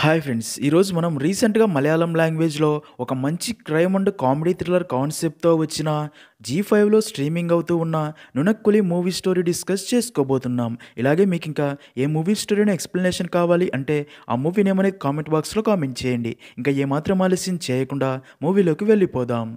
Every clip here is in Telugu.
Hi friends! ఈరోజు మనం రీసెంట్‌గా మలయాళం లాంగ్వేజ్‌లో ఒక మంచి క్రైమ్ అండ్ కామెడీ థ్రిల్లర్ కాన్సెప్ట్‌తో వచ్చిన జీ5లో స్ట్రీమింగ్ అవుతూ ఉన్న 'నునక్కులి' మూవీ స్టోరీ డిస్కస్ చేసుకోబోతున్నాం. ఇలాగే మీకింకా ఏ మూవీ స్టోరీని ఎక్స్‌ప్లనేషన్ కావాలి అంటే ఆ మూవీ నేమ్ అనేది కామెంట్ బాక్స్‌లో కామెంట్ చేయండి. ఇంకా ఏమాత్రం ఆలస్యం చేయకుండా మూవీలోకి వెళ్ళిపోదాం.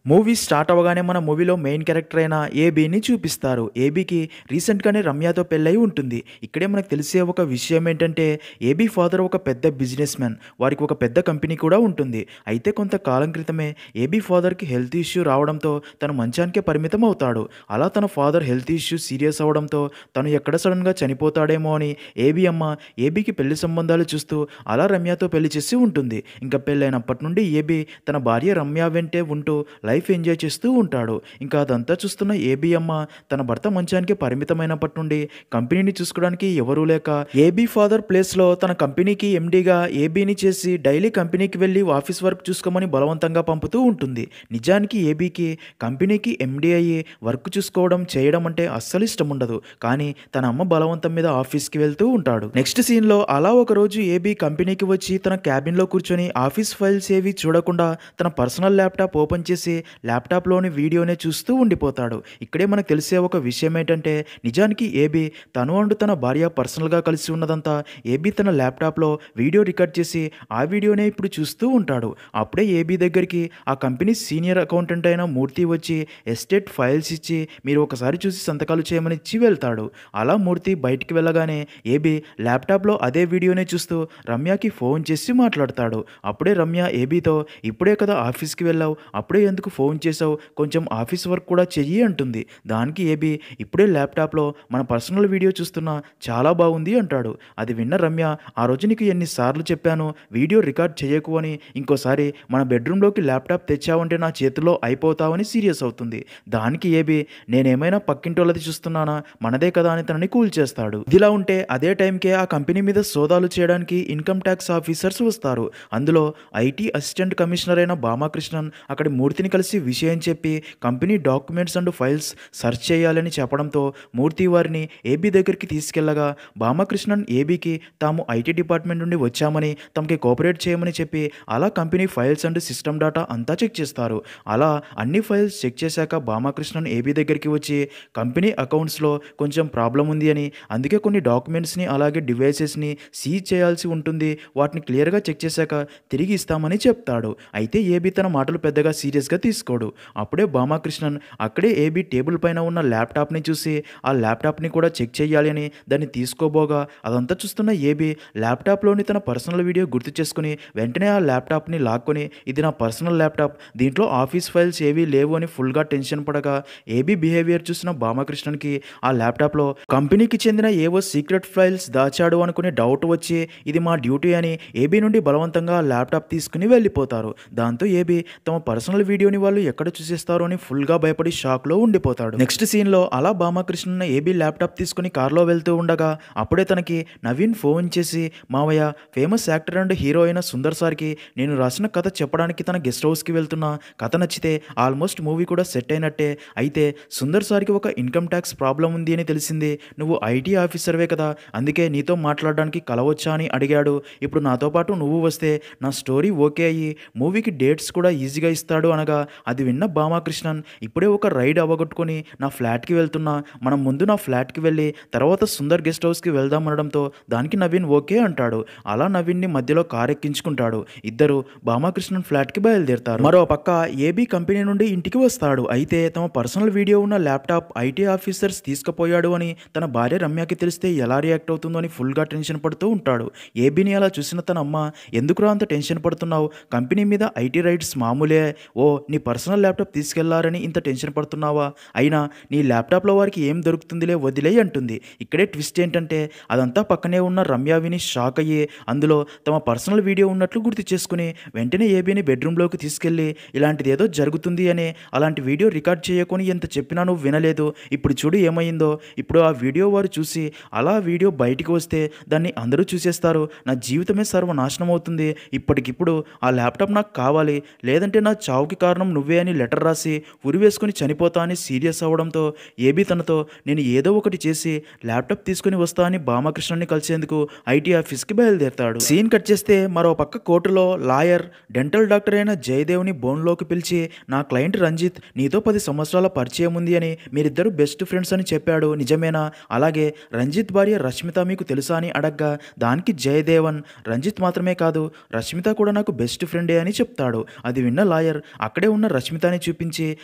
మూవీ స్టార్ట్ అవ్వగానే మన మూవీలో మెయిన్ క్యారెక్టర్ అయిన ఏబీని చూపిస్తారు. ఏబీకి రీసెంట్‌గానే రమ్యతో పెళ్ళై ఉంటుంది. ఇక్కడే మనకు తెలిసే ఒక విషయం ఏంటంటే ఏబీ ఫాదర్ ఒక పెద్ద బిజినెస్ మ్యాన్. వారికి ఒక పెద్ద కంపెనీ కూడా ఉంటుంది. అయితే కొంతకాలం క్రితమే ఏబీ ఫాదర్‌కి హెల్త్ ఇష్యూ రావడంతో తను మంచానికే పరిమితం అవుతాడు. అలా తన ఫాదర్ హెల్త్ ఇష్యూ సీరియస్ అవ్వడంతో తను ఎక్కడ సడన్‌గా చనిపోతాడేమో అని ఏబీ అమ్మ ఏబీకి పెళ్లి సంబంధాలు చూస్తూ అలా రమ్యతో పెళ్లి చేసి ఉంటుంది. ఇంకా పెళ్ళైనప్పటి నుండి ఏబీ తన భార్య రమ్య వెంటే ఉంటూ లైఫ్ ఎంజాయ్ చేస్తూ ఉంటాడు. ఇంకా అదంతా చూస్తున్న ఏబీ అమ్మ తన భర్త మంచానికి పరిమితమైనప్పటి నుండి కంపెనీని చూసుకోవడానికి ఎవరూ లేక ఏబీ ఫాదర్ ప్లేస్లో తన కంపెనీకి ఎండీగా ఏబీని చేసి డైలీ కంపెనీకి వెళ్ళి ఆఫీస్ వర్క్ చూసుకోమని బలవంతంగా పంపుతూ ఉంటుంది. నిజానికి ఏబీకి కంపెనీకి ఎండీ అయ్యి వర్క్ చూసుకోవడం చేయడం అంటే అస్సలు ఇష్టం ఉండదు. కానీ తన అమ్మ బలవంతం మీద ఆఫీస్కి వెళ్తూ ఉంటాడు. నెక్స్ట్ సీన్లో అలా ఒకరోజు ఏబీ కంపెనీకి వచ్చి తన క్యాబిన్లో కూర్చొని ఆఫీస్ ఫైల్స్ ఏవి చూడకుండా తన పర్సనల్ ల్యాప్టాప్ ఓపెన్ చేసి ల్యాప్టాప్లోని వీడియోనే చూస్తూ ఉండిపోతాడు. ఇక్కడే మనకు తెలిసే ఒక విషయం ఏంటంటే నిజానికి ఏబీ తను అండ్ తన భార్య పర్సనల్గా కలిసి ఉన్నదంతా ఏబీ తన ల్యాప్టాప్లో వీడియో రికార్డ్ చేసి ఆ వీడియోనే ఇప్పుడు చూస్తూ ఉంటాడు. అప్పుడే ఏబీ దగ్గరికి ఆ కంపెనీ సీనియర్ అకౌంటెంట్ అయిన మూర్తి వచ్చి ఎస్టేట్ ఫైల్స్ ఇచ్చి మీరు ఒకసారి చూసి సంతకాలు చేయమని ఇచ్చి వెళ్తాడు. అలా మూర్తి బయటికి వెళ్ళగానే ఏబీ ల్యాప్టాప్లో అదే వీడియోనే చూస్తూ రమ్యకి ఫోన్ చేసి మాట్లాడతాడు. అప్పుడే రమ్య ఏబీతో ఇప్పుడే కదా ఆఫీస్కి వెళ్ళావు, అప్పుడే ఎందుకు ఫోన్ చేసావు, కొంచెం ఆఫీస్ వర్క్ కూడా చెయ్యి అంటుంది. దానికి ఏబీ ఇప్పుడే ల్యాప్టాప్లో మన పర్సనల్ వీడియో చూస్తున్నా చాలా బాగుంది అంటాడు. అది విన్న రమ్య ఆ రోజు నీకు ఎన్నిసార్లు చెప్పాను వీడియో రికార్డ్ చేయకు అని, ఇంకోసారి మన బెడ్రూమ్లోకి ల్యాప్టాప్ తెచ్చావంటే నా చేతిలో అయిపోతావని సీరియస్ అవుతుంది. దానికి ఏబీ నేనేమైనా పక్కింటోళ్ళది చూస్తున్నానా, మనదే కదా అని తనని కూల్ చేస్తాడు. ఇదిలా ఉంటే అదే టైంకే ఆ కంపెనీ మీద సోదాలు చేయడానికి ఇన్కమ్ ట్యాక్స్ ఆఫీసర్స్ వస్తారు. అందులో ఐటీ అసిస్టెంట్ కమిషనర్ అయిన భామాకృష్ణన్ అక్కడి మూర్తిని కలిసి విషయం చెప్పి company documents and files search చేయాలని చెప్పడంతో మూర్తి వారిని ఏబీ దగ్గరికి తీసుకెళ్లగా భామకృష్ణన్ ఏబీకి తాము ఐటీ డిపార్ట్మెంట్ నుండి వచ్చామని తమకి కోఆపరేట్ చేయమని చెప్పి అలా company files and system data అంతా చెక్ చేస్తారు. అలా అన్ని ఫైల్స్ చెక్ చేశాక భామకృష్ణన్ ఏబీ దగ్గరికి వచ్చి కంపెనీ అకౌంట్స్లో కొంచెం ప్రాబ్లం ఉంది అని, అందుకే కొన్ని డాక్యుమెంట్స్ని అలాగే డివైసెస్ని సీజ్ చేయాల్సి ఉంటుంది, వాటిని క్లియర్గా చెక్ చేశాక తిరిగి ఇస్తామని చెప్తాడు. అయితే ఏబీ తన మాటలు పెద్దగా సీరియస్గా తీసుకోడు. అప్పుడే భామకృష్ణన్ అక్కడే ఏబీ టేబుల్ పైన ఉన్న ల్యాప్టాప్ని చూసి ఆ ల్యాప్టాప్ని కూడా చెక్ చేయాలి అని దాన్ని తీసుకోబోగా అదంతా చూస్తున్న ఏబీ ల్యాప్టాప్లోని తన పర్సనల్ వీడియో గుర్తు చేసుకుని వెంటనే ఆ ల్యాప్టాప్ని లాక్కొని ఇది నా పర్సనల్ ల్యాప్టాప్, దీంట్లో ఆఫీస్ ఫైల్స్ ఏవీ లేవు అని ఫుల్గా టెన్షన్ పడగా ఏబీ బిహేవియర్ చూసిన భామకృష్ణన్కి ఆ ల్యాప్టాప్లో కంపెనీకి చెందిన ఏవో సీక్రెట్ ఫైల్స్ దాచాడు అనుకునే డౌట్ వచ్చి ఇది మా డ్యూటీ అని ఏబీ నుండి బలవంతంగా ఆ ల్యాప్టాప్ తీసుకుని వెళ్ళిపోతారు. దాంతో ఏబీ తమ పర్సనల్ వీడియోని వాళ్ళు ఎక్కడ చూసేస్తారో అని ఫుల్గా భయపడి షాక్లో ఉండిపోతాడు. నెక్స్ట్ సీన్లో అలా భామకృష్ణన్ ఏబీ ల్యాప్టాప్ తీసుకుని కార్లో వెళ్తూ ఉండగా అప్పుడే తనకి నవీన్ ఫోన్ చేసి మావయ్య ఫేమస్ యాక్టర్ అండ్ హీరో అయిన సుందర్ సార్కి నేను రాసిన కథ చెప్పడానికి తన గెస్ట్ హౌస్కి వెళ్తున్నా, కథ నచ్చితే ఆల్మోస్ట్ మూవీ కూడా సెట్ అయినట్టే, అయితే సుందర్ సార్కి ఒక ఇన్కమ్ ట్యాక్స్ ప్రాబ్లం ఉంది అని తెలిసింది, నువ్వు ఐటీ ఆఫీసర్వే కదా అందుకే నీతో మాట్లాడడానికి కలవచ్చా అని అడిగాడు. ఇప్పుడు నాతో పాటు నువ్వు వస్తే నా స్టోరీ ఓకే అయ్యి మూవీకి డేట్స్ కూడా ఈజీగా ఇస్తాడు అనగా అది విన్న భామకృష్ణన్ ఇప్పుడే ఒక రైడ్ అవగొట్టుకొని నా ఫ్లాట్కి వెళ్తున్నా, మనం ముందు నా ఫ్లాట్కి వెళ్ళి తర్వాత సుందర్ గెస్ట్ హౌస్కి వెళ్దాం అనడంతో దానికి నవీన్ ఓకే అంటాడు. అలా నవీన్ని మధ్యలో కార్ ఎక్కించుకుంటాడు. ఇద్దరు భామకృష్ణన్ ఫ్లాట్కి బయలుదేరుతారు. మరో పక్క ఏబీ కంపెనీ నుండి ఇంటికి వస్తాడు. అయితే తమ పర్సనల్ వీడియో ఉన్న ల్యాప్టాప్ ఐటీ ఆఫీసర్స్ తీసుకుపోయాడు అని తన భార్య రమ్యకి తెలిస్తే ఎలా రియాక్ట్ అవుతుందో అని ఫుల్గా టెన్షన్ పడుతూ ఉంటాడు. ఏబీని అలా చూసిన తన అమ్మ ఎందుకురా అంత టెన్షన్ పడుతున్నావు, కంపెనీ మీద ఐటీ రైట్స్ మామూలే, ఓ నీ పర్సనల్ ల్యాప్టాప్ తీసుకెళ్లారని ఇంత టెన్షన్ పడుతున్నావా, అయినా నీ ల్యాప్టాప్లో వారికి ఏం దొరుకుతుందిలే వదిలే అంటుంది. ఇక్కడే ట్విస్ట్ ఏంటంటే అదంతా పక్కనే ఉన్న రమ్య విని షాక్ అయ్యి అందులో తమ పర్సనల్ వీడియో ఉన్నట్లు గుర్తు చేసుకుని వెంటనే ఏబీని బెడ్రూమ్లోకి తీసుకెళ్ళి ఇలాంటిది ఏదో జరుగుతుంది అని, అలాంటి వీడియో రికార్డ్ చేయకొని ఎంత చెప్పినా నువ్వు వినలేదు, ఇప్పుడు చూడు ఏమైందో, ఇప్పుడు ఆ వీడియో వారు చూసి అలా వీడియో బయటికి వస్తే దాన్ని అందరూ చూసేస్తారు, నా జీవితమే సర్వనాశనం అవుతుంది, ఇప్పటికిప్పుడు ఆ ల్యాప్టాప్ నాకు కావాలి, లేదంటే నా చావుకి కారణం కారణం నువ్వే అని లెటర్ రాసి ఉరివేసుకుని చనిపోతా అని సీరియస్ అవ్వడంతో ఏబీ తనతో నేను ఏదో ఒకటి చేసి ల్యాప్టాప్ తీసుకుని వస్తా అని భామకృష్ణని కలిసేందుకు ఐటీ ఆఫీస్కి బయలుదేరతాడు. సీన్ కట్ చేస్తే మరో పక్క కోర్టులో లాయర్ డెంటల్ డాక్టర్ అయిన జయదేవ్ని బోన్లోకి పిలిచి నా క్లయింట్ రంజిత్ నీతో 10 సంవత్సరాల పరిచయం ఉంది అని, మీరిద్దరు బెస్ట్ ఫ్రెండ్స్ అని చెప్పాడు, నిజమేనా? అలాగే రంజిత్ భార్య రష్మిత మీకు తెలుసా అని అడగ్గా దానికి జయదేవన్ రంజిత్ మాత్రమే కాదు రష్మిత కూడా నాకు బెస్ట్ ఫ్రెండే అని చెప్తాడు. అది విన్న లాయర్ అక్కడే ఉన్న రష్మితని చూపించి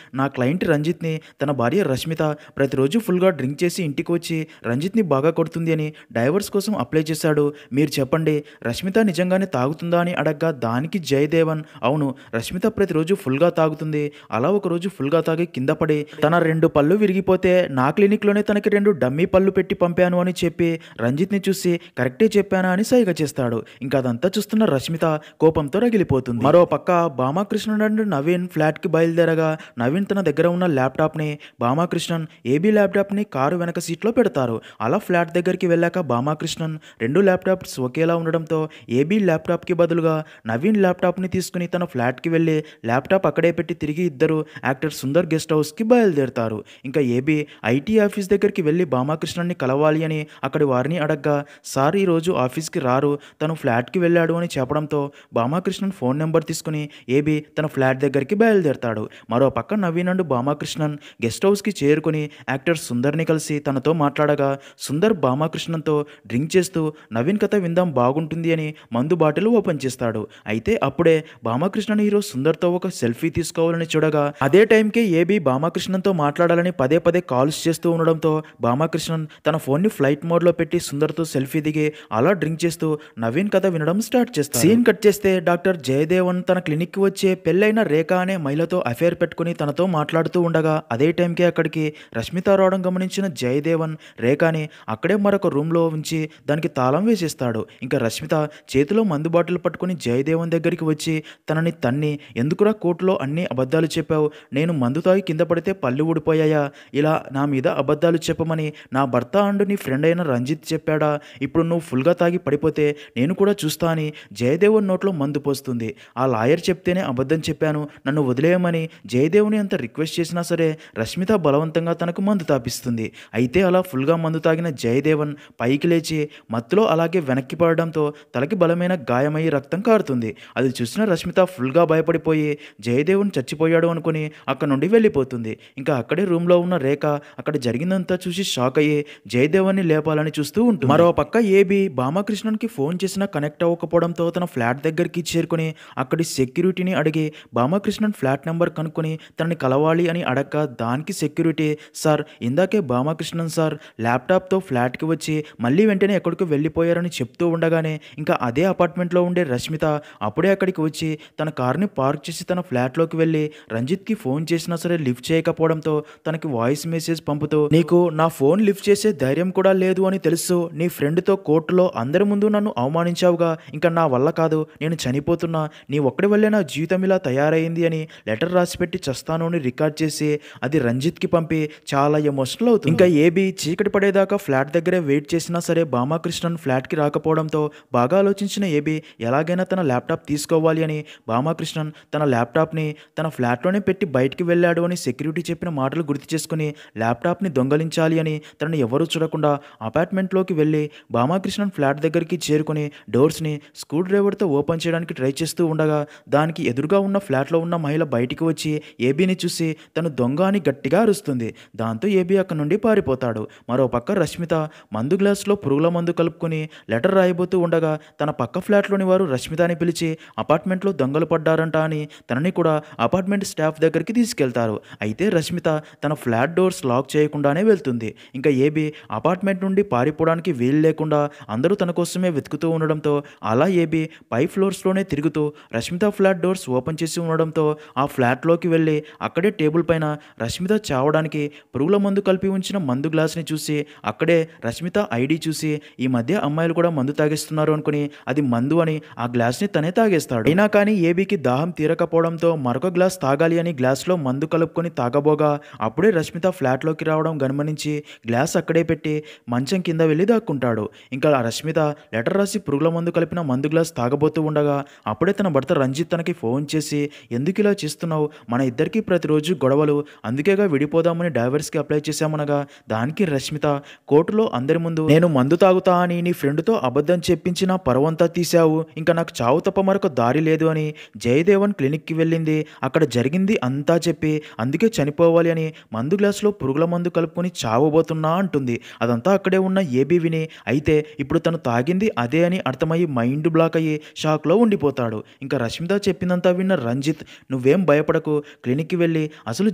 నా క్లయింట్ రంజిత్ని తన భార్య రష్మిత ప్రతిరోజు ఫుల్గా డ్రింక్ చేసి ఇంటికి వచ్చి రంజిత్ని బాగా కొడుతుంది అని డైవర్స్ కోసం అప్లై చేశాడు, మీరు చెప్పండి రష్మిత నిజంగానే తాగుతుందా అని అడగ్గా దానికి జయదేవన్ అవును రష్మిత ప్రతిరోజు ఫుల్గా తాగుతుంది, అలా ఒకరోజు ఫుల్గా తాగి కింద పడి తన 2 పళ్ళు విరిగిపోతే నా క్లినిక్లోనే తనకి 2 డమ్మీ పళ్ళు పెట్టి పంపాను అని చెప్పి రంజిత్ని చూసి కరెక్టే చెప్పానా అని సైగ చేస్తాడు. ఇంకా అదంతా చూస్తున్న రష్మిత కోపంతో రగిలిపోతుంది. మరో పక్క భామాకృష్ణన్ అండ్ నవీన్ ఫ్లాట్కి బయలుదేరగా నవీన్ తన దగ్గర ఉన్న ల్యాప్టాప్ని భామాకృష్ణన్ ఏబీ ల్యాప్టాప్ని కారు వెనక సీట్లో పెడతారు. అలా ఫ్లాట్ దగ్గరికి వెళ్ళాక భామాకృష్ణన్ 2 ల్యాప్టాప్స్ ఒకేలా ఉండడంతో ఏబీ ల్యాప్టాప్కి బదులుగా నవీన్ ల్యాప్టాప్ని తీసుకుని తన ఫ్లాట్కి వెళ్ళి ల్యాప్టాప్ అక్కడే పెట్టి తిరిగి ఇద్దరు యాక్టర్ సుందర్ గెస్ట్ హౌస్కి బయలుదేరతారు. ఇంకా ఏబీ ఐటీ ఆఫీస్ దగ్గరికి వెళ్ళి భామాకృష్ణన్ని కలవాలి అని అక్కడి వారిని అడగ్గా సార్ ఈరోజు ఆఫీస్కి రారు, తను ఫ్లాట్కి వెళ్ళాడు అని చెప్పడంతో భామాకృష్ణన్ ఫోన్ నెంబర్ తీసుకుని ఏబీ తన ఫ్లాట్ దగ్గరికి బయలుదేరతాడు. మరో పక్క నవీన్ అండ్ భామాకృష్ణన్ గెస్ట్ హౌస్కి చేరుకుని యాక్టర్ సుందర్ని కలిసి తనతో మాట్లాడగా సుందర్ భామాకృష్ణన్తో డ్రింక్ చేస్తూ నవీన్ కథ విందాం బాగుంటుంది అని మందు బాటిల్ ఓపెన్ చేస్తాడు. అయితే అప్పుడే భామాకృష్ణన్ హీరో సుందర్తో ఒక సెల్ఫీ తీసుకోవాలని చూడగా అదే టైంకే ఏబీ భామాకృష్ణన్తో మాట్లాడాలని పదే పదే కాల్స్ చేస్తూ ఉండడంతో భామాకృష్ణన్ తన ఫోన్ని ఫ్లైట్ మోడ్లో పెట్టి సుందర్తో సెల్ఫీ దిగి అలా డ్రింక్ చేస్తూ నవీన్ కథ వినడం స్టార్ట్ చేస్తాడు. సీన్ కట్ చేస్తే డాక్టర్ జయదేవన్ తన క్లినిక్కి వచ్చే పెళ్ళైన రేఖ అనే మహిళతో అఫేర్ పెట్టుకుని తనతో మాట్లాడుతూ ఉండగా అదే టైంకే అక్కడికి రష్మిత రావడం గమనించిన జయదేవన్ రేఖని అక్కడే మరొక రూమ్లో ఉంచి దానికి తాళం వేసేస్తాడు. ఇంకా రష్మిత చేతిలో మందు బాటిల్ పట్టుకుని జయదేవన్ దగ్గరికి వచ్చి తనని తన్ని ఎందుకురా కోర్టులో అన్ని అబద్ధాలు చెప్పావు, నేను మందు తాగి కింద పడితే పళ్ళు ఊడిపోయాయా, ఇలా నా మీద అబద్ధాలు చెప్పమని నా భర్త అండ్ నీ ఫ్రెండ్ అయిన రంజిత్ చెప్పాడా, ఇప్పుడు నువ్వు ఫుల్గా తాగి పడిపోతే నేను కూడా చూస్తా అని జయదేవన్ నోట్లో మందు పోస్తుంది. ఆ లాయర్ చెప్తేనే అబద్ధం చెప్పాను, నన్ను వదిలేయమని జయదేవుని అంత రిక్వెస్ట్ చేసినా సరే రష్మిత బలవంతంగా తనకు మందు తాపిస్తుంది. అయితే అలా ఫుల్గా మందు తాగిన జయదేవన్ పైకి లేచి మత్తులో అలాగే వెనక్కి పడడంతో తలకి బలమైన గాయమై రక్తం కారుతుంది. అది చూసిన రష్మిత ఫుల్గా భయపడిపోయి జయదేవన్ చచ్చిపోయాడు అనుకుని అక్కడ నుండి వెళ్ళిపోతుంది. ఇంకా అక్కడే రూమ్లో ఉన్న రేఖ అక్కడ జరిగిందంతా చూసి షాక్ అయ్యి జయదేవన్ని లేపాలని చూస్తూ ఉంటుంది. మరో పక్క ఏబీ భామాకృష్ణన్కి ఫోన్ చేసినా కనెక్ట్ అవ్వకపోవడంతో తన ఫ్లాట్ దగ్గరికి చేరుకుని అక్కడి సెక్యూరిటీని అడిగి భామాకృష్ణన్ ఫ్లాట్ నెంబర్ కనుక్కొని తనని కలవాలి అని అడగక దానికి సెక్యూరిటీ సార్ ఇందాకే భామాకృష్ణన్ సార్ ల్యాప్టాప్తో ఫ్లాట్కి వచ్చి మళ్ళీ వెంటనే ఎక్కడికి వెళ్ళిపోయారని చెప్తూ ఉండగానే ఇంకా అదే అపార్ట్మెంట్లో ఉండే రష్మిత అప్పుడే అక్కడికి వచ్చి తన కార్ని పార్క్ చేసి తన ఫ్లాట్లోకి వెళ్ళి రంజిత్కి ఫోన్ చేసినా సరే లిఫ్ట్ చేయకపోవడంతో తనకి వాయిస్ మెసేజ్ పంపుతూ నీకు నా ఫోన్ లిఫ్ట్ చేసే ధైర్యం కూడా లేదు అని తెలుసు, నీ ఫ్రెండ్తో కోర్టులో అందరి ముందు నన్ను అవమానించావుగా, ఇంకా నా వల్ల కాదు, నేను చనిపోతున్నా, నీ ఒక్కడి వల్లే నా జీవితం ఇలా తయారైంది అని లెటర్ రాసిపెట్టి చస్తాను అని రికార్డ్ చేసి అది రంజిత్కి పంపి చాలా ఎమోషనల్ అవుతుంది. ఇంకా ఏబీ చీకటి పడేదాకా ఫ్లాట్ దగ్గరే వెయిట్ చేసినా సరే భామాకృష్ణన్ ఫ్లాట్కి రాకపోవడంతో బాగా ఆలోచించిన ఏబీ ఎలాగైనా తన ల్యాప్టాప్ తీసుకోవాలి అని భామాకృష్ణన్ తన ల్యాప్టాప్ని తన ఫ్లాట్లోనే పెట్టి బయటికి వెళ్ళాడు అని సెక్యూరిటీ చెప్పిన మాటలు గుర్తు చేసుకుని ల్యాప్టాప్ని దొంగలించాలి అని తనని ఎవరూ చూడకుండా అపార్ట్మెంట్లోకి వెళ్ళి భామాకృష్ణన్ ఫ్లాట్ దగ్గరికి చేరుకుని డోర్స్ని స్క్రూ డ్రైవర్తో ఓపెన్ చేయడానికి ట్రై చేస్తూ ఉండగా దానికి ఎదురుగా ఉన్న ఫ్లాట్లో ఉన్న మహిళ బయటికి వచ్చి ఏబీని చూసి తను దొంగ అని గట్టిగా అరుస్తుంది. దాంతో ఏబీ అక్కడ నుండి పారిపోతాడు. మరో పక్క రష్మిత మందు గ్లాసులో పురుగుల మందు కలుపుకొని లెటర్ రాయబోతూ ఉండగా తన పక్క ఫ్లాట్లోని వారు రష్మితని పిలిచి అపార్ట్మెంట్లో దొంగలు పడ్డారంట అని తనని కూడా అపార్ట్మెంట్ స్టాఫ్ దగ్గరికి తీసుకెళ్తారు. అయితే రష్మిత తన ఫ్లాట్ డోర్స్ లాక్ చేయకుండానే వెళ్తుంది. ఇంకా ఏబీ అపార్ట్మెంట్ నుండి పారిపోవడానికి వీలు లేకుండా అందరూ తన కోసమే వెతుకుతూ ఉండడంతో అలా ఏబీ పై ఫ్లోర్స్లోనే తిరుగుతూ రష్మిత ఫ్లాట్ డోర్స్ ఓపెన్ చేసి ఉండడంతో ఆ ఫ్లాట్లోకి వెళ్ళి అక్కడే టేబుల్ పైన రష్మిత చావడానికి పురుగుల మందు కలిపి ఉంచిన మందు గ్లాస్ని చూసి అక్కడే రష్మిత ఐడి చూసి ఈ మధ్య అమ్మాయిలు కూడా మందు తాగేస్తున్నారు అనుకుని అది మందు అని ఆ గ్లాస్ని తనే తాగేస్తాడు. అయినా కానీ ఏబీకి దాహం తీరకపోవడంతో మరొక గ్లాస్ తాగాలి అని గ్లాస్లో మందు కలుపుకొని తాగబోగా అప్పుడే రష్మిత ఫ్లాట్లోకి రావడం గమనించి గ్లాస్ అక్కడే పెట్టి మంచం కింద వెళ్ళి దాక్కుంటాడు. ఇంకా రష్మిత లెటర్ రాసి పురుగుల మందు కలిపిన మందు గ్లాస్ తాగబోతూ ఉండగా అప్పుడే తన భర్త రంజిత్ తనకి ఫోన్ చేసి ఎందుకు ఇలా ఇలా చేస్తున్నావు? మన ఇద్దరికీ ప్రతిరోజు గొడవలు, అందుకేగా విడిపోదామని డైవర్స్‌కి అప్లై చేశామనగా, దానికి రష్మిత కోర్టులో అందరి ముందు నేను మందు తాగుతా అని నీ ఫ్రెండ్‌తో అబద్ధం చెప్పించి నా పరువంతా తీశావు. ఇంకా నాకు చావు తప్ప మరొక దారి లేదు అని జయదేవన్ క్లినిక్‌కి వెళ్ళింది. అక్కడ జరిగింది అంతా చెప్పి అందుకే చనిపోవాలి అని మందు గ్లాసులో పురుగుల మందు కలుపుకొని చావబోతున్నా అంటుంది. అదంతా అక్కడే ఉన్న ఏబీ విని అయితే ఇప్పుడు తను తాగింది అదే అని అర్థమయ్యి మైండ్ బ్లాక్ అయ్యి షాక్‌లో ఉండిపోతాడు. ఇంకా రష్మిత చెప్పిందంతా విన్న రంజిత్ నువ్వేం భయపడకు, క్లినిక్‌కి వెళ్ళి అసలు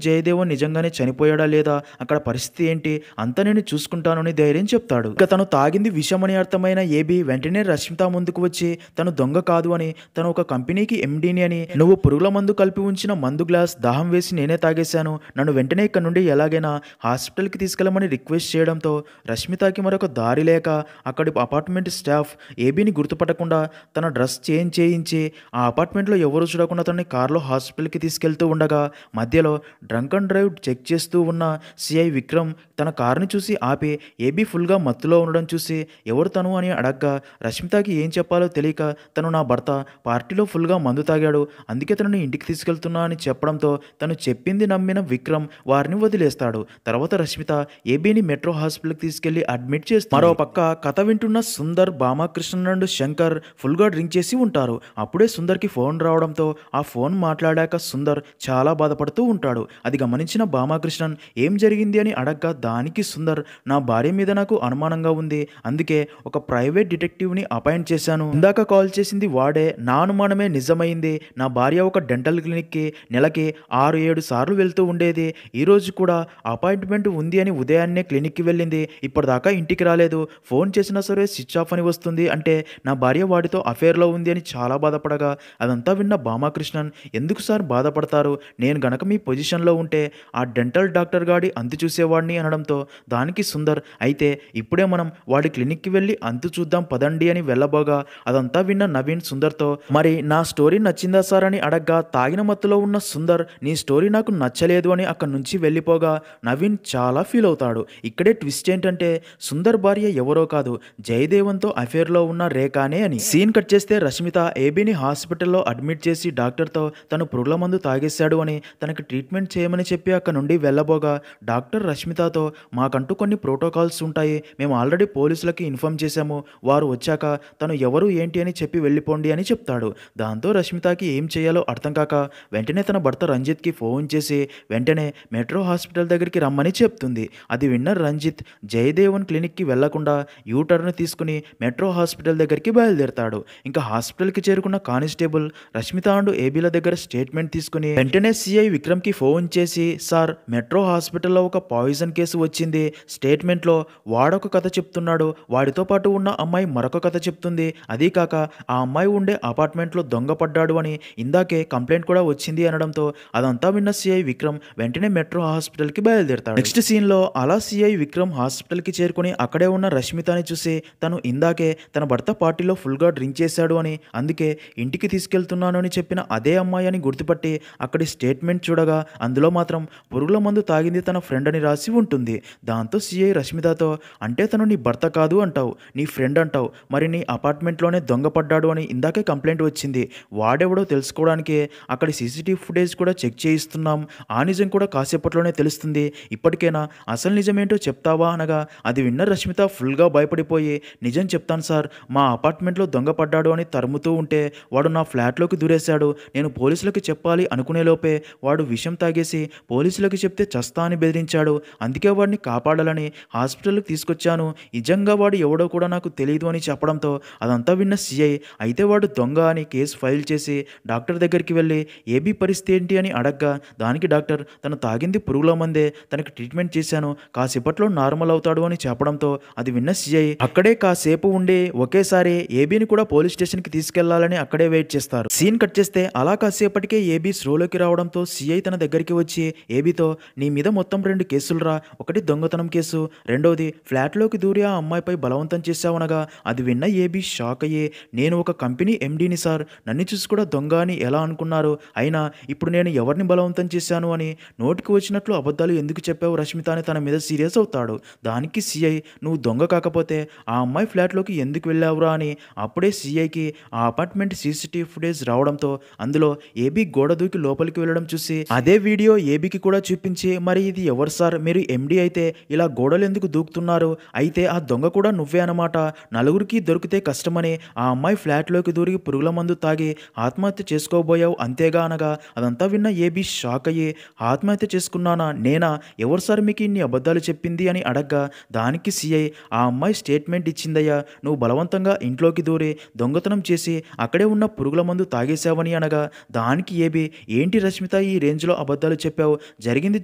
జయదేవన్ నిజంగానే చనిపోయాడా లేదా, అక్కడ పరిస్థితి ఏంటి అంతా నేను చూసుకుంటాను అని ధైర్యం చెప్తాడు. ఇక తను తాగింది విషమని అర్థమైన ఏబీ వెంటనే రష్మిత ముందుకు వచ్చి తను దొంగ కాదు అని, తను ఒక కంపెనీకి ఎండీని అని, నువ్వు పురుగుల మందు కలిపి ఉంచిన మందు గ్లాస్ దాహం వేసి నేనే తాగేశాను, నన్ను వెంటనే ఇక్కడ నుండి ఎలాగైనా హాస్పిటల్కి తీసుకెళ్ళమని రిక్వెస్ట్ చేయడంతో రష్మితకి మరొక దారి లేక అక్కడి అపార్ట్మెంట్ స్టాఫ్ ఏబీని గుర్తుపట్టకుండా తన డ్రెస్ చేంజ్ చేయించి ఆ అపార్ట్మెంట్లో ఎవరు చూడకుండా తనని కారులో హాస్పిటల్కి తీసుకెళ్తూ ఉండగా మధ్యలో డ్రంక్ అండ్ డ్రైవ్ చెక్ చేస్తూ ఉన్న సిఐ విక్రమ్ తన కారుని చూసి ఆపి ఏబీ ఫుల్గా మత్తులో ఉండడం చూసి ఎవరు తను అని అడగ్గా రష్మితకి ఏం చెప్పాలో తెలియక తను నా భర్త పార్టీలో ఫుల్గా మందు తాగాడు, అందుకే తనని ఇంటికి తీసుకెళ్తున్నా అని చెప్పడంతో తను చెప్పింది నమ్మిన విక్రమ్ వారిని వదిలేస్తాడు. తర్వాత రష్మిత ఏబీని మెట్రో హాస్పిటల్కి తీసుకెళ్లి అడ్మిట్ చేస్తారు. మరో పక్క కథ వింటున్న సుందర్, భామాకృష్ణ అండ్ శంకర్ ఫుల్గా డ్రింక్ చేసి ఉంటారు. అప్పుడే సుందర్కి ఫోన్ రావడంతో ఆ ఫోన్ మాట్లాడాక సుందర్ చాలా బాధపడుతూ ఉంటాడు. అది గమనించిన భామాకృష్ణన్ ఏం జరిగింది అని అడగ్గా దానికి సుందర్ నా భార్య మీద నాకు అనుమానంగా ఉంది, అందుకే ఒక ప్రైవేట్ డిటెక్టివ్ని అపాయింట్ చేశాను, ఇందాక కాల్ చేసింది వాడే, నా అనుమానమే నిజమైంది, నా భార్య ఒక డెంటల్ క్లినిక్కి నెలకి 6-7 సార్లు వెళ్తూ ఉండేది, ఈరోజు కూడా అపాయింట్మెంట్ ఉంది అని ఉదయాన్నే క్లినిక్కి వెళ్ళింది, ఇప్పటిదాకా ఇంటికి రాలేదు, ఫోన్ చేసినా సరే స్విచ్ ఆఫ్ అని వస్తుంది, అంటే నా భార్య వాడితో అఫేర్లో ఉంది అని చాలా బాధపడగా అదంతా విన్న భామాకృష్ణన్ ఎందుకు సార్ బాధపడతారు, నేను గనక మీ పొజిషన్లో ఉంటే ఆ డెంటల్ డాక్టర్ గాడి అంతు చూసేవాడిని అనడంతో దానికి సుందర్ అయితే ఇప్పుడే మనం వాడి క్లినిక్కి వెళ్ళి అంతు చూద్దాం పదండి అని వెళ్ళబోగా అదంతా విన్న నవీన్ సుందర్తో మరి నా స్టోరీ నచ్చిందా సార్ అని అడగ్గా తాగిన మత్తులో ఉన్న సుందర్ నీ స్టోరీ నాకు నచ్చలేదు అని అక్కడి నుంచి వెళ్ళిపోగా నవీన్ చాలా ఫీల్ అవుతాడు. ఇక్కడే ట్విస్ట్ ఏంటంటే సుందర్ భార్య ఎవరో కాదు జయదేవన్తో అఫేర్లో ఉన్న రేఖానే అని. సీన్ కట్ చేస్తే రష్మిత ఏబీని హాస్పిటల్లో అడ్మిట్ చేసి డాక్టర్తో తను పురుగుల మందు తాగేశాడు అని తనకి ట్రీట్మెంట్ చేయమని చెప్పి అక్కడ నుండి వెళ్ళబోగా డాక్టర్ రష్మితతో మాకంటూ కొన్ని ప్రోటోకాల్స్ ఉంటాయి, మేము ఆల్రెడీ పోలీసులకి ఇన్ఫార్మ్ చేశాము, వారు వచ్చాక తను ఎవరు ఏంటి అని చెప్పి వెళ్ళిపోండి అని చెప్తాడు. దాంతో రష్మితకి ఏం చేయాలో అర్థం కాక వెంటనే తన భర్త రంజిత్కి ఫోన్ చేసి వెంటనే మెట్రో హాస్పిటల్ దగ్గరికి రమ్మని చెప్తుంది. అది విన్న రంజిత్ జయదేవన్ క్లినిక్కి వెళ్లకుండా యూటర్న్ తీసుకుని మెట్రో హాస్పిటల్ దగ్గరికి బయలుదేరతాడు. ఇంకా హాస్పిటల్కి చేరుకున్న కానిస్టేబుల్ రష్మిత అండ్ ఏబీల దగ్గర స్టేట్మెంట్ తీసుకుని వెంటనే సిఐ విక్రమ్కి ఫోన్ చేసి సార్ మెట్రో హాస్పిటల్లో ఒక పాయిజన్ కేసు వచ్చింది, స్టేట్మెంట్లో వాడొక కథ చెప్తున్నాడు, వాడితో పాటు ఉన్న అమ్మాయి మరొక కథ చెప్తుంది, అదీ కాక ఆ అమ్మాయి ఉండే అపార్ట్మెంట్లో దొంగ పడ్డాడు అని ఇందాకే కంప్లైంట్ కూడా వచ్చింది అనడంతో అదంతా విన్న సిఐ విక్రమ్ వెంటనే మెట్రో హాస్పిటల్కి బయలుదేరతాడు. నెక్స్ట్ సీన్లో అలా సిఐ విక్రమ్ హాస్పిటల్కి చేరుకుని అక్కడే ఉన్న రష్మితని చూసి తను ఇందాకే తన భర్త పార్టీలో ఫుల్గా డ్రింక్ చేశాడు అని అందుకే ఇంటికి తీసుకెళ్తున్నాను అని చెప్పిన అదే అమ్మాయి అని గుర్తుపట్టి అక్కడి స్టేట్మెంట్ చూడగా అందులో మాత్రం పురుగుల మందు తాగింది తన ఫ్రెండ్ అని రాసి ఉంటుంది. దాంతో సిఐ రష్మితతో అంటే తను నీ భర్త కాదు అంటావు, నీ ఫ్రెండ్ అంటావు, మరి నీ అపార్ట్మెంట్లోనే దొంగ పడ్డాడు అని ఇందాకే కంప్లైంట్ వచ్చింది, వాడెవడో తెలుసుకోవడానికి అక్కడి సీసీటీవీ ఫుటేజ్ కూడా చెక్ చేయిస్తున్నాం, ఆ నిజం కూడా కాసేపట్లోనే తెలుస్తుంది, ఇప్పటికైనా అసలు నిజమేంటో చెప్తావా అనగా అది విన్న రష్మిత ఫుల్గా భయపడిపోయి నిజం చెప్తాను సార్, మా అపార్ట్మెంట్లో దొంగ పడ్డాడు అని తరుముతూ ఉంటే వాడు నా ఫ్లాట్లోకి దూరేశాడు, నేను పోలీసులకు చెప్పాలి అనుకునేలోపే వాడు విషం తాగేసి పోలీసులకు చెప్తే చస్తా అని బెదిరించాడు, అందుకే వాడిని కాపాడాలని హాస్పిటల్కి తీసుకొచ్చాను, నిజంగా వాడు ఎవడో కూడా నాకు తెలియదు అని చెప్పడంతో అదంతా విన్న సిఐ అయితే వాడు దొంగ అని కేసు ఫైల్ చేసి డాక్టర్ దగ్గరికి వెళ్ళి ఏబీ పరిస్థితి ఏంటి అని అడగ్గా దానికి డాక్టర్ తను తాగింది పురుగుల మందే, తనకి ట్రీట్మెంట్ చేశాను, కాసేపట్లో నార్మల్ అవుతాడు అని చెప్పడంతో అది విన్న సిఐ అక్కడే కాసేపు ఉండి ఒకేసారి ఏబీని కూడా పోలీస్ స్టేషన్కి తీసుకెళ్లాలని అక్కడే వెయిట్ చేస్తారు. సీన్ కట్ చేస్తే అలా కాసేపటికే ఏబీ స్లోలోకి రావడంతో సిఐ తన దగ్గరికి వచ్చి ఏబీతో నీ మీద మొత్తం 2 కేసులు రా, ఒకటి దొంగతనం కేసు, రెండోది ఫ్లాట్లోకి దూరి ఆ అమ్మాయిపై బలవంతం చేశావనగా అది విన్న ఏబీ షాక్ అయ్యి నేను ఒక కంపెనీ ఎండీని సార్, నన్ను చూసి కూడా దొంగ అని ఎలా అనుకున్నారు, అయినా ఇప్పుడు నేను ఎవరిని బలవంతం చేశాను అని నోటికి వచ్చినట్లు అబద్ధాలు ఎందుకు చెప్పావు రష్మిత అని తన మీద సీరియస్ అవుతాడు. దానికి సిఐ నువ్వు దొంగ కాకపోతే ఆ అమ్మాయి ఫ్లాట్లోకి ఎందుకు వెళ్ళావురా అని. అప్పుడే సిఐకి ఆ అపార్ట్మెంట్ సీసీటీవీ ఫుటేజ్ రావడంతో అందులో ఏబీ ఏబీ గోడ దూకి లోపలికి వెళ్ళడం చూసి అదే వీడియో ఏబీకి కూడా చూపించి, మరి ఇది ఎవరు సార్, మీరు ఎండి అయితే ఇలా గోడలు ఎందుకు దూకుతున్నారు, అయితే ఆ దొంగ కూడా నువ్వే అనమాట, నలుగురికి దొరికితే కష్టమని ఆ అమ్మాయి ఫ్లాట్లోకి దూరి పురుగుల మందు తాగి ఆత్మహత్య చేసుకోబోయావు అంతేగా అనగా అదంతా విన్న ఏబీ షాక్ అయ్యి, ఆత్మహత్య చేసుకున్నానా నేనా, ఎవరు సార్ మీకు ఇన్ని అబద్ధాలు చెప్పింది అని అడగ్గా దానికి సిఐ, ఆ అమ్మాయి స్టేట్మెంట్ ఇచ్చిందయ్యా, నువ్వు బలవంతంగా ఇంట్లోకి దూరి దొంగతనం చేసి అక్కడే ఉన్న పురుగుల మందు తాగేశావని అనగా దానికి ఏబీ, ఏంటి రష్మిత ఈ రేంజ్లో అబద్ధాలు చెప్పావు, జరిగింది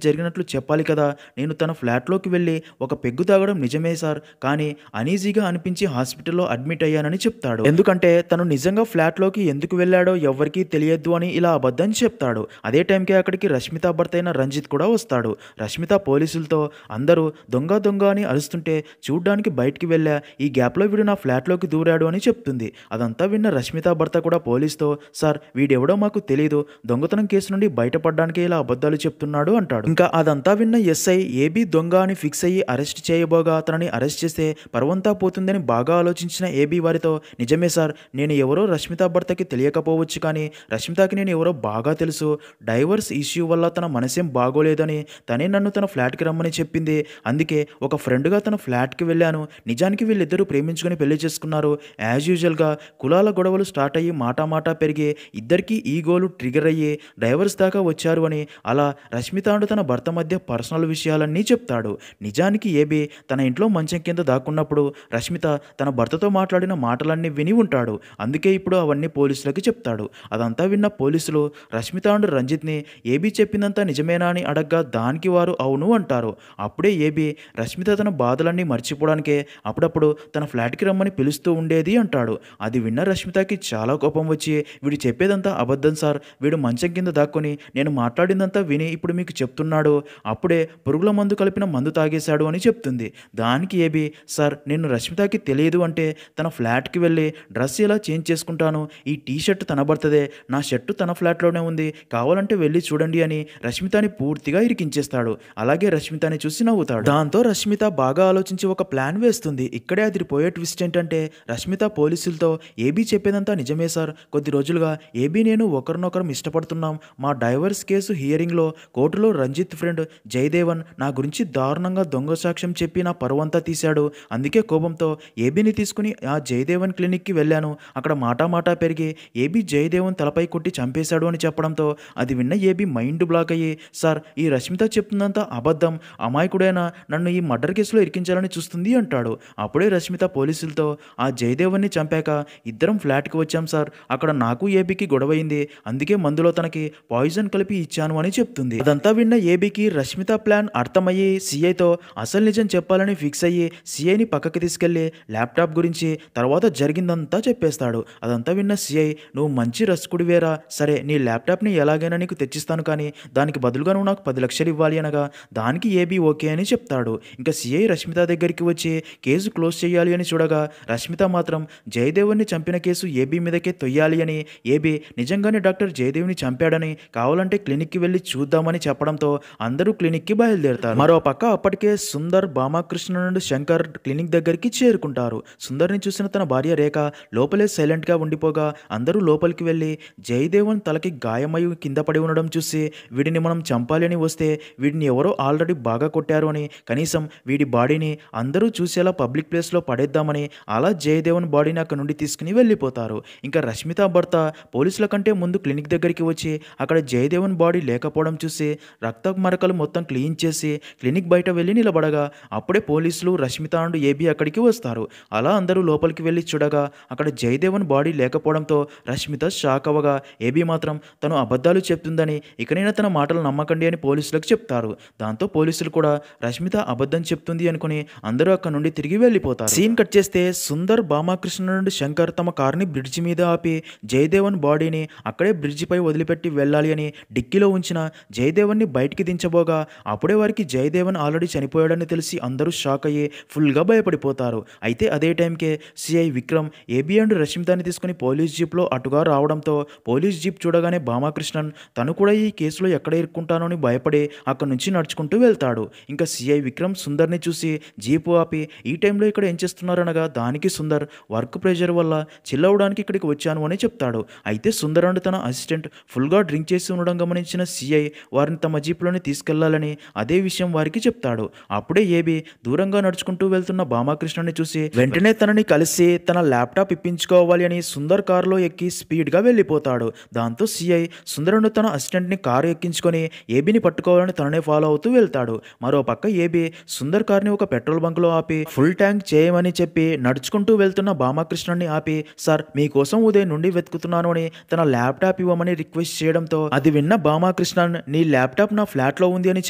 జరిగినట్లు చెప్పాలి కదా, నేను తన ఫ్లాట్లోకి వెళ్ళి ఒక పెగ్గు తాగడం నిజమే సార్, కానీ అనీజీగా అనిపించి హాస్పిటల్లో అడ్మిట్ అయ్యానని చెప్తాడు. ఎందుకంటే తను నిజంగా ఫ్లాట్లోకి ఎందుకు వెళ్ళాడో ఎవ్వరికీ తెలియద్దు అని ఇలా అబద్ధం చెప్తాడు. అదే టైంకి అక్కడికి రష్మిత భర్త అయిన రంజిత్ కూడా వస్తాడు. రష్మిత పోలీసులతో అందరూ దొంగ దొంగ అని అరుస్తుంటే చూడ్డానికి బయటికి వెళ్ళా, ఈ గ్యాప్లో వీడు నా ఫ్లాట్లోకి దూరాడు అని చెప్తుంది. అదంతా విన్న రష్మిత భర్త కూడా పోలీస్తో, సార్ వీడెవడో మాకు తెలీదు, దొంగతనం కేసు నుండి బయటపడడానికి ఇలా అబద్ధాలు చెప్తున్నాడు అంటాడు. ఇంకా అదంతా విన్న ఎస్ఐ ఏబీ దొంగ అని ఫిక్స్ అయ్యి అరెస్ట్ చేయబోగా తనని అరెస్ట్ చేస్తే పరువంతా పోతుందని బాగా ఆలోచించిన ఏబీ వారితో, నిజమే సార్, నేను ఎవరో రష్మిత భర్తకి తెలియకపోవచ్చు, కానీ రష్మితకి నేను ఎవరో బాగా తెలుసు, డైవర్స్ ఇష్యూ వల్ల తన మనసేం బాగోలేదని తనే నన్ను తన ఫ్లాట్కి రమ్మని చెప్పింది, అందుకే ఒక ఫ్రెండ్గా తన ఫ్లాట్కి వెళ్ళాను, నిజానికి వీళ్ళిద్దరూ ప్రేమించుకొని పెళ్లి చేసుకున్నారు, యాజ్ యూజువల్గా కులాల గొడవలు స్టార్ట్ అయ్యి మాటా పెరిగి ఇద్దరికీ ఈగోలు ట్రిగర్ అయ్యి డైవర్స్ దాకా వచ్చారు అని అలా రష్మిత అంటూ తన భర్త మధ్య పర్సనల్ విషయాలన్నీ చెప్తాడు. నిజానికి ఏబీ తన ఇంట్లో మంచం కింద దాక్కున్నప్పుడు రష్మిత తన భర్తతో మాట్లాడిన మాటలన్నీ విని ఉంటాడు, అందుకే ఇప్పుడు అవన్నీ పోలీసులకి చెప్తాడు. అదంతా విన్న పోలీసులు రష్మిత అండ్ రంజిత్ని ఏబీ చెప్పిందంతా నిజమేనా అని అడగ్గా దానికి వారు అవును అంటారు. అప్పుడే ఏబీ రష్మిత తన బాధలన్నీ మర్చిపోవడానికే అప్పుడప్పుడు తన ఫ్లాట్కి రమ్మని పిలుస్తూ ఉండేది అంటాడు. అది విన్న రష్మితకి చాలా కోపం వచ్చి, వీడు చెప్పేదంతా అబద్ధం సార్, వీడు మంచం కింద దాక్కొని నేను మాట్లాడిందంతా విని ఇప్పుడు మీకు చెప్తున్నాడు, అప్పుడే పురుగుల మందు కలిపిన మందు తాగేశాడు అని చెప్తుంది. దానికి ఏబీ, సార్ నేను రష్మితకి తెలియదు అంటే తన ఫ్లాట్కి వెళ్ళి డ్రెస్ ఎలా చేంజ్ చేసుకుంటాను, ఈ టీ షర్ట్ తన భర్తదే, నా షర్టు తన ఫ్లాట్లోనే ఉంది, కావాలంటే వెళ్ళి చూడండి అని రష్మితని పూర్తిగా ఇరికించేస్తాడు. అలాగే రష్మితని చూసి నవ్వుతాడు. దాంతో రష్మిత బాగా ఆలోచించి ఒక ప్లాన్ వేస్తుంది. ఇక్కడే అదిరిపోయే ట్విస్ట్ ఏంటంటే రష్మిత పోలీసులతో, ఏబీ చెప్పేదంతా నిజమే సార్, కొద్ది రోజులుగా ఏబీ నేను ఒకరినొకరం ఇష్టపడుతున్నాం, మా డైవర్స్ కేసు హియరింగ్లో కోర్టులో రంజిత్ ఫ్రెండ్ జయదేవన్ నా గురించి దారుణంగా దొంగ సాక్ష్యం చెప్పి నా పరువంతా తీశాడు, అందుకే కోపంతో ఏబీని తీసుకుని ఆ జయదేవన్ క్లినిక్కి వెళ్ళాను, అక్కడ మాటా పెరిగి ఏబీ జయదేవన్ తలపై కొట్టి చంపేశాడు అని చెప్పడంతో అది విన్న ఏబీ మైండ్ బ్లాక్ అయ్యి, సార్ ఈ రష్మిత చెప్తుందంతా అబద్ధం, అమాయకుడైనా నన్ను ఈ మర్డర్ కేసులో ఇరికించాలని చూస్తుంది అంటాడు. అప్పుడే రష్మిత పోలీసులతో, ఆ జయదేవన్ని చంపాక ఇద్దరం ఫ్లాట్కి వచ్చాం సార్, అక్కడ నాకు ఏబీకి గొడవైంది, అందుకే మందులో తనకి పాయిజన్ కలిపి ఇచ్చాను అని చెప్తుంది. అదంతా విన్న ఏబీకి రష్మిత ప్లాన్ అర్థమయ్యి సిఐతో అసలు నిజం చెప్పాలని ఫిక్స్ అయ్యి సిఐని పక్కకి తీసుకెళ్లి ల్యాప్టాప్ గురించి తర్వాత జరిగిందంతా చెప్పేస్తాడు. అదంతా విన్న సిఐ, నువ్వు మంచి రస్కుడివేరా, సరే నీ ల్యాప్టాప్ని ఎలాగైనా నీకు తెచ్చిస్తాను, కానీ దానికి బదులుగా నువ్వు నాకు 10 లక్షలు ఇవ్వాలి అనగా దానికి ఏబీ ఓకే అని చెప్తాడు. ఇంకా సిఐ రష్మిత దగ్గరికి వచ్చి కేసు క్లోజ్ చేయాలి అని చూడగా రష్మిత మాత్రం జయదేవన్ని చంపిన కేసు ఏబీ మీదకే తొయ్యాలి అని, ఏబీ నిజంగానే డాక్టర్ జయదేవ్ని చంపాడని, కావాలంటే క్లినిక్కి వెళ్ళి చూద్దామని చెప్పడంతో అందరూ క్లినిక్కి బయలుదేరుతారు. మరో పక్క అప్పటికే సుందర్, భామాకృష్ణ నుండి శంకర్ క్లినిక్ దగ్గరికి చేరుకుంటారు. సుందర్ని చూసిన తన భార్య రేఖ లోపలే సైలెంట్గా ఉండిపోగా అందరూ లోపలికి వెళ్ళి జయదేవన్ తలకి గాయమై కింద పడి ఉండడం చూసి, వీడిని మనం చంపాలి అని వస్తే వీడిని ఎవరో ఆల్రెడీ బాగా కొట్టారు అని, కనీసం వీడి బాడీని అందరూ చూసేలా పబ్లిక్ ప్లేస్లో పడేద్దామని అలా జయదేవన్ బాడీని అక్కడ నుండి తీసుకుని వెళ్ళిపోతారు. ఇంకా రష్మిత భర్త పోలీసుల కంటే ముందు క్లినిక్ దగ్గరికి వచ్చి అక్కడ జయదేవన్ బాడీ లేకపోవడం చూసి రక్త మరకలు మొత్తం క్లీన్ చేసి క్లినిక్ బయట వెళ్ళి నిలబడగా అప్పుడే పోలీసులు రష్మిత అండ్ ఏబీ అక్కడికి వస్తారు. అలా అందరూ లోపలికి వెళ్ళి చూడగా అక్కడ జయదేవన్ బాడీ లేకపోవడంతో రష్మిత షాక్ అవ్వగా ఏబీ మాత్రం తను అబద్ధాలు చెప్తుందని, ఇకనైనా తన మాటలు నమ్మకండి అని పోలీసులకు చెప్తారు. దాంతో పోలీసులు కూడా రష్మిత అబద్ధం చెప్తుంది అనుకుని అందరూ అక్కడ నుండి తిరిగి వెళ్ళిపోతారు. సీన్ కట్ చేస్తే సుందర్, భామాకృష్ణ నుండి శంకర్ తమ కార్ని బ్రిడ్జి మీద ఆపి జయదేవన్ బాడీని అక్కడే బ్రిడ్జిపై వదిలిపెట్టి వెళ్ళాలి అని డిక్కీలో ఉంచిన జయదేవన్ని బయటికి దించబోగా అప్పుడే వారికి జయదేవన్ ఆల్రెడీ చనిపోయాడని తెలిసి అందరూ షాక్ అయ్యి ఫుల్గా భయపడిపోతారు. అయితే అదే టైంకే సిఐ విక్రమ్ ఏబీ అండ్ రష్మితని తీసుకుని పోలీస్ జీప్లో అటుగా రావడంతో పోలీస్ జీప్ చూడగానే భామాకృష్ణన్ తను కూడా ఈ కేసులో ఎక్కడ ఇరుక్కుంటానో అని భయపడి అక్కడి నుంచి నడుచుకుంటూ వెళ్తాడు. ఇంకా సిఐ విక్రమ్ సుందర్ని చూసి జీపు ఆపి, ఈ టైంలో ఇక్కడ ఏం చేస్తున్నారనగా దానికి సుందర్ వర్క్ ప్రెషర్ వల్ల చిల్ అవ్వడానికి ఇక్కడికి వచ్చాను అని చెప్తాడు. అయితే సుందర్ అండ్ తన అసిస్టెంట్ ఫుల్గా డ్రింక్ చేసి ఉండడం గమనించిన సిఐ వారిని తమ జీప్లోనే తీసుకెళ్లాలని అదే విషయం వారికి చెప్తాడు. అప్పుడే ఏబి దూరంగా నడుచుకుంటూ వెళ్తున్న భామాకృష్ణని చూసి వెంటనే తనని కలిసి తన ల్యాప్టాప్ ఇప్పించుకోవాలి అని సుందర్ కారులో ఎక్కి స్పీడ్గా వెళ్ళిపోతాడు. దాంతో సిఐ సుందరుడు తన అసిస్టెంట్ని కారు ఎక్కించుకొని ఏబిని పట్టుకోవాలని తననే ఫాలో అవుతూ వెళ్తాడు. మరో పక్క ఏబి సుందర్ కార్ని ఒక పెట్రోల్ బంక్లో ఆపి ఫుల్ ట్యాంక్ చేయమని చెప్పి నడుచుకుంటూ వెళ్తున్న భామాకృష్ణని ఆపి, సార్ మీకోసం ఉదయం నుండి వెతుకుతున్నాను అని తన ల్యాప్టాప్ ఇవ్వమని రిక్వెస్ట్ చేయడంతో అది విన్న భామాకృష్ణన్ నీ ల్యాప్టాప్ నా ఫ్లాట్లో ఉంది అని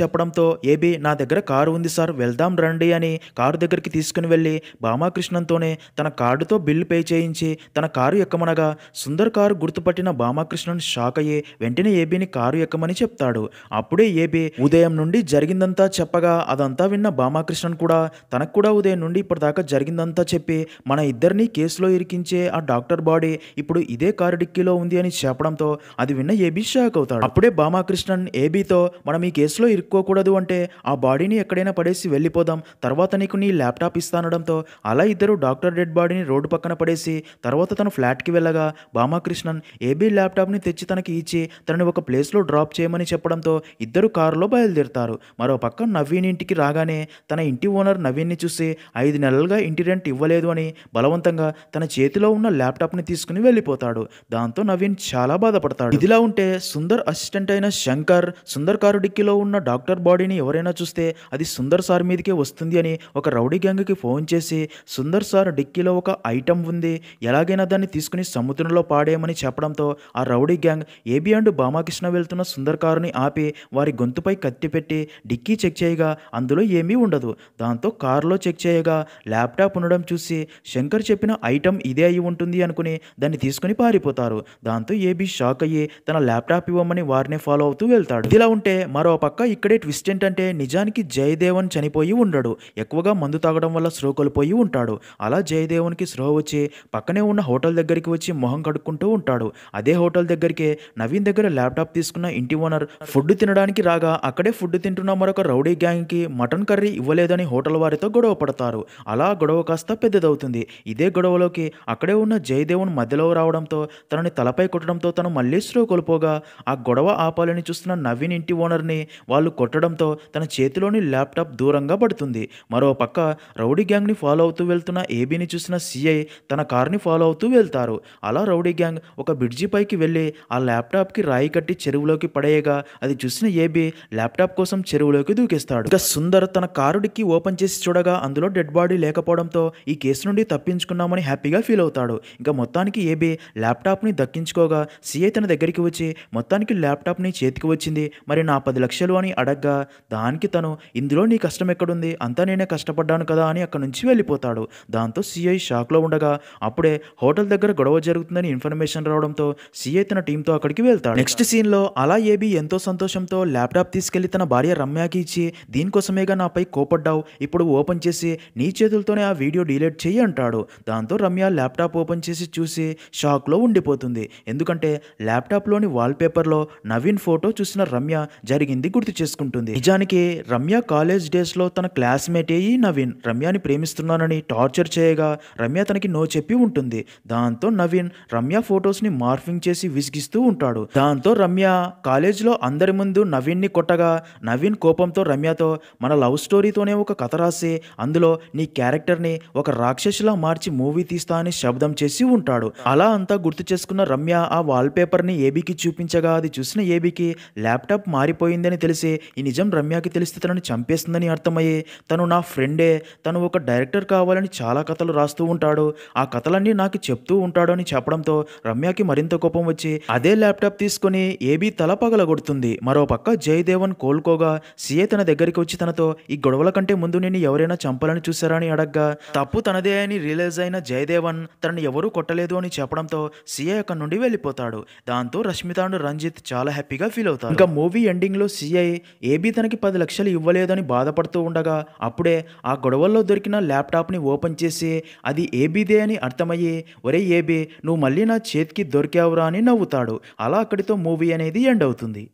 చెప్పడంతో ఏబి నా దగ్గర కారు ఉంది సార్ వెళ్దాం రండి అని కారు దగ్గరికి తీసుకుని వెళ్ళి భామాకృష్ణన్తోనే తన కార్డుతో బిల్లు పే చేయించి తన కారు ఎక్కమనగా సుందర్ కారు గుర్తుపట్టిన భామాకృష్ణన్ షాక్ అయ్యి వెంటనే ఏబిని కారు ఎక్కమని చెప్తాడు. అప్పుడే ఏబి ఉదయం నుండి జరిగిందంతా చెప్పగా అదంతా విన్న భామాకృష్ణన్ కూడా తనకు కూడా ఉదయం నుండి ఇప్పటిదాకా జరిగిందంతా చెప్పి మన ఇద్దరిని కేసులో ఇరికించే ఆ డాక్టర్ బాడీ ఇప్పుడు ఇదే కారు డిక్కీలో ఉంది అని చెప్పడంతో అది విన్న ఏబి షాక్ అవుతాడు. అప్పుడే భామాకృష్ణన్ ఏబితో మనం ఈ కేసులో ఇరుక్కోకూడదు అంటే ఆ బాడీని ఎక్కడైనా పడేసి వెళ్ళిపోదాం, తర్వాత నీకు నీ ల్యాప్టాప్ ఇస్తానడంతో అలా ఇద్దరు డాక్టర్ డెడ్ బాడీని రోడ్డు పక్కన పడేసి తర్వాత తన ఫ్లాట్కి వెళ్ళగా భామాకృష్ణన్ ఏబి ల్యాప్టాప్ని తెచ్చి తనకి ఇచ్చి తనని ఒక ప్లేస్లో డ్రాప్ చేయమని చెప్పడంతో ఇద్దరు కారులో బయలుదేరుతారు. మరో పక్క నవీన్ ఇంటికి రాగానే తన ఇంటి ఓనర్ నవీన్ని చూసి 5 నెలలుగా ఇంటి రెంట్ ఇవ్వలేదు అని బలవంతంగా తన చేతిలో ఉన్న ల్యాప్టాప్ని తీసుకుని వెళ్ళిపోతాడు. దాంతో నవీన్ చాలా బాధపడతాడు. ఇదిలా ఉంటే సుందర్ అసిస్టెంట్ అయిన శంకర్ సుందర్ కారు డిక్కీలో ఉన్న డాక్టర్ బాడీని ఎవరైనా చూస్తే అది సుందర్ సార్ మీదకే వస్తుంది అని ఒక రౌడీ గ్యాంగ్కి ఫోన్ చేసి సుందర్ సార్ డిక్కీలో ఒక ఐటమ్ ఉంది, ఎలాగైనా దాన్ని తీసుకుని సముద్రంలో పాడేయమని చెప్పడంతో ఆ రౌడీ గ్యాంగ్ ఏబి అండ్ భామాకృష్ణ వెళ్తున్న సుందర్ కారుని ఆపి వారి గొంతుపై కత్తి పెట్టి డిక్కీ చెక్ చేయగా అందులో ఏమీ ఉండదు. దాంతో కారులో చెక్ చేయగా ల్యాప్టాప్ ఉండడం చూసి శంకర్ చెప్పిన ఐటమ్ ఇదే అయి ఉంటుంది అనుకుని దాన్ని తీసుకుని పారిపోతారు. దాంతో ఏబి షాక్ అయ్యి తన ల్యాప్టాప్ ఇవ్వమని వారిని ఫాలో అవుతూ వెళ్తాడు. ఇలా ఉంటే మరో పక్క ఇక్కడే ట్విస్ట్ ఏంటంటే నిజానికి జయదేవన్ చనిపోయి ఉండడు, ఎక్కువగా మందు తాగడం వల్ల స్పృహ కోల్పోయి ఉంటాడు. అలా జయదేవన్కి స్పృహ వచ్చి పక్కనే ఉన్న హోటల్ దగ్గరికి వచ్చి మొహం కడుక్కుంటూ ఉంటాడు. అదే హోటల్ దగ్గరికే నవీన్ దగ్గర ల్యాప్టాప్ తీసుకున్న ఇంటి ఓనర్ ఫుడ్ తినడానికి రాగా అక్కడే ఫుడ్ తింటున్న మరొక రౌడీ గ్యాంగ్కి మటన్ కర్రీ ఇవ్వలేదని హోటల్ వారితో గొడవ పడతారు. అలా గొడవ కాస్త పెద్దదవుతుంది. ఇదే గొడవలోకి అక్కడే ఉన్న జయదేవన్ మధ్యలో రావడంతో తనని తలపై కొట్టడంతో తను మళ్ళీ స్పృహ కోల్పోగా ఆ గొడవ ఆపాలని చూస్తున్న నవీన్ ఇంటి ఓనర్ని వాళ్ళు కొట్టడంతో తన చేతిలోని ల్యాప్టాప్ దూరంగా పడుతుంది. మరో పక్క రౌడీ గ్యాంగ్ని ఫాలో అవుతూ వెళ్తున్న ఏబీని చూసిన సిఐ తన కార్ని ఫాలో అవుతూ వెళ్తారు. అలా రౌడీ గ్యాంగ్ ఒక బ్రిడ్జి పైకి వెళ్ళి ఆ ల్యాప్టాప్కి రాయి కట్టి చెరువులోకి పడేయగా అది చూసిన ఏబీ ల్యాప్టాప్ కోసం చెరువులోకి దూకేస్తాడు. ఇక సుందర్ తన కారు డిక్కీ ఓపెన్ చేసి చూడగా అందులో డెడ్ బాడీ లేకపోవడంతో ఈ కేసు నుండి తప్పించుకున్నామని హ్యాపీగా ఫీల్ అవుతాడు. ఇంకా మొత్తానికి ఏబీ ల్యాప్టాప్ని దక్కించుకోగా సిఐ తన దగ్గరికి వచ్చి మొత్తానికి ల్యాప్టాప్ని చేతికి వచ్చింది, మరి నా 10 లక్షలు అని అడగ్గా దానికి తను ఇందులో నీ కష్టం ఎక్కడుంది, అంతా నేనే కష్టపడ్డాను కదా అని అక్కడి నుంచి వెళ్ళిపోతాడు. దాంతో సిఐ షాక్లో ఉండగా అప్పుడే హోటల్ దగ్గర గొడవ జరుగుతుందని ఇన్ఫర్మేషన్ రావడంతో సిఐ తన టీంతో అక్కడికి వెళ్తాడు. నెక్స్ట్ సీన్లో అలా ఏబీ ఎంతో సంతోషంతో ల్యాప్టాప్ తీసుకెళ్లి తన భార్య రమ్యకి ఇచ్చి దీనికోసమేగా నాపై కోపడ్డావు, ఇప్పుడు ఓపెన్ చేసి నీ చేతులతోనే ఆ వీడియో డిలీట్ చెయ్యి అంటాడు. దాంతో రమ్య ల్యాప్టాప్ ఓపెన్ చేసి చూసి షాక్లో ఉండిపోతుంది. ఎందుకంటే ల్యాప్టాప్లోని వాల్పేపర్లో నవీన్ ఫోటో చూసిన రమ్య జరిగింది గుర్తు చేసుకుంటుంది. నిజానికి రమ్య కాలేజ్ డేస్లో తన క్లాస్మేటే ఈ నవీన్ రమ్యని ప్రేమిస్తున్నానని టార్చర్ చేయగా రమ్య తనకి నో చెప్పి ఉంటుంది. దాంతో నవీన్ రమ్య ఫొటోస్ని మార్ఫింగ్ చేసి విసిగిస్తూ ఉంటాడు. దాంతో రమ్య కాలేజ్లో అందరి ముందు నవీన్ని కొట్టగా నవీన్ కోపంతో రమ్యతో మన లవ్ స్టోరీతోనే ఒక కథ రాసి అందులో నీ క్యారెక్టర్ని ఒక రాక్షసులా మార్చి మూవీ తీస్తా అని శబ్దం చేసి ఉంటాడు. అలా అంతా గుర్తు చేసుకున్న రమ్య ఆ వాల్పేపర్ని ఏబీకి చూపించగా అది చూసిన ఏబీకి ల్యాప్టాప్ మారిపోయిందని తెలిసి ఈ నిజం రమ్యకి తెలిస్తే తనని చంపేస్తుందని అర్థమయ్యి తను నా ఫ్రెండే, తను ఒక డైరెక్టర్ కావాలని చాలా కథలు రాస్తూ ఉంటాడు, ఆ కథలన్నీ నాకు చెప్తూ ఉంటాడు అని చెప్పడంతో రమ్యకి మరింత కోపం వచ్చి అదే ల్యాప్టాప్ తీసుకుని ఏబీ తల పగలగొడుతుంది. మరో పక్క జయదేవన్ కోలుకోగా సిఏ తన దగ్గరికి వచ్చి తనతో ఈ గొడవల కంటే ముందు నేను ఎవరైనా చంపాలని చూసారా అని అడగ్గా తప్పు తనదే అని రియలైజ్ అయిన జయదేవన్ తనని ఎవరూ కొట్టలేదు అని చెప్పడంతో సిఐ అక్కడి నుండి వెళ్ళిపోతాడు. దాంతో రష్మిత అండ్ రంజిత్ చాలా హ్యాపీగా ఫీల్ అవుతారు. ఇంకా మూవీ ఎండింగ్ లో సిఐ ఏబీ తనకి 10 లక్షలు ఇవ్వలేదని బాధపడుతూ ఉండగా అప్పుడే ఆ గొడవల్లో దొరికిన ల్యాప్టాప్ ని ఓపెన్ చేసి అది ఏబీదే అని అర్థమయ్యి ఒరే ఏబీ నువ్వు మళ్ళీ నా చేతికి దొరికావురా అని నవ్వుతాడు. అలా అక్కడితో మూవీ అనేది ఎండ్ అవుతుంది.